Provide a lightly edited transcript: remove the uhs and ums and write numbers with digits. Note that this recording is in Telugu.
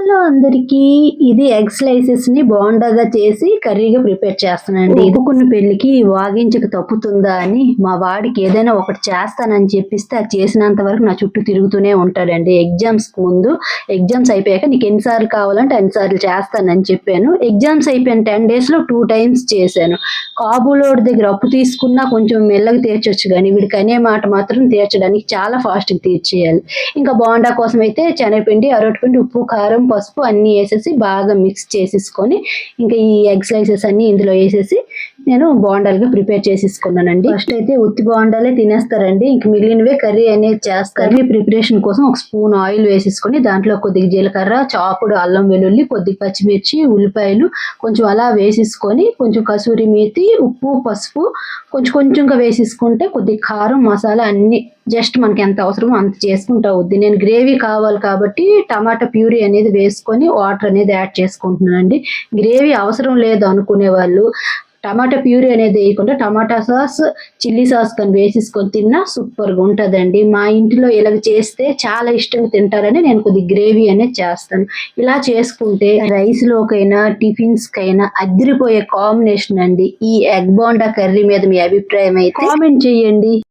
హలో అందరికీ. ఇది ఎగ్ స్లైసెస్‌ని బోండాగా చేసి కర్రీగా ప్రిపేర్ చేస్తానండి. ఒప్పుకున్న పెళ్ళికి వాగించక తప్పుతుందా అని మా వాడికి ఏదైనా ఒకటి చేస్తానని చెప్పిస్తే అది చేసినంత వరకు నా చుట్టూ తిరుగుతూనే ఉంటాడండి. ఎగ్జామ్స్‌కి ముందు ఎగ్జామ్స్ అయిపోయాక నీకు ఎన్ని సార్లు కావాలంటే అన్ని సార్లు చేస్తానని చెప్పాను. ఎగ్జామ్స్ అయిపోయిన 10 డేస్‌లో 2 టైమ్స్ చేశాను. కాబులోడి దగ్గర అప్పు తీసుకున్నా కొంచెం మెల్లగా తీర్చొచ్చు గానీ వీడికి అనే మాట మాత్రం తీర్చడానికి చాలా ఫాస్ట్‌గా తీర్చేయాలి. ఇంకా బోండా కోసం అయితే శనగపిండి, అరటిపిండి, ఉప్పు, కారం, పసుపు అన్నీ వేసేసి బాగా మిక్స్ చేసేసుకొని ఇంకా ఈ ఎగ్ స్లైసెస్ అన్నీ ఇందులో వేసేసి నేను బోండాలుగా ప్రిపేర్ చేసేసుకున్నానండి. ఫస్ట్ అయితే ఉత్తి బోండాలే తినేస్తారండి. ఇంక మిగిలినవే కర్రీ అనేది చేస్తారు. కర్రీ ప్రిపరేషన్ కోసం ఒక స్పూన్ ఆయిల్ వేసేసుకొని దాంట్లో కొద్దిగా జీలకర్ర, చాపుడు అల్లం వెల్లుల్లి, కొద్దిగా పచ్చిమిర్చి, ఉల్లిపాయలు కొంచెం అలా వేసేసుకొని కొంచెం కసూరి మేతి, ఉప్పు, పసుపు కొంచెంగా వేసేసుకుంటే కొద్దిగా కారం, మసాలా అన్నీ జస్ట్ మనకి ఎంత అవసరమో అంత చేసుకుంటా అవుద్ది. నేను గ్రేవీ కావాలి కాబట్టి టమాటా ప్యూరీ అనేది వేసుకొని వాటర్ అనేది యాడ్ చేసుకుంటున్నానండి. గ్రేవీ అవసరం లేదు అనుకునే వాళ్ళు టమాటా ప్యూరీ అనేది వేయకుండా టమాటా సాస్, చిల్లీ సాస్ కానీ వేసేసుకొని తిన్నా సూపర్గా ఉంటుందండి. మా ఇంట్లో ఇలాగ చేస్తే చాలా ఇష్టంగా తింటారని నేను కొద్దిగా గ్రేవీ అనేది చేస్తాను. ఇలా చేసుకుంటే రైస్లోకైనా టిఫిన్స్కైనా అదిరిపోయే కాంబినేషన్ అండి. ఈ ఎగ్ బోండా కర్రీ మీద మీ అభిప్రాయం అయితే కామెంట్ చేయండి.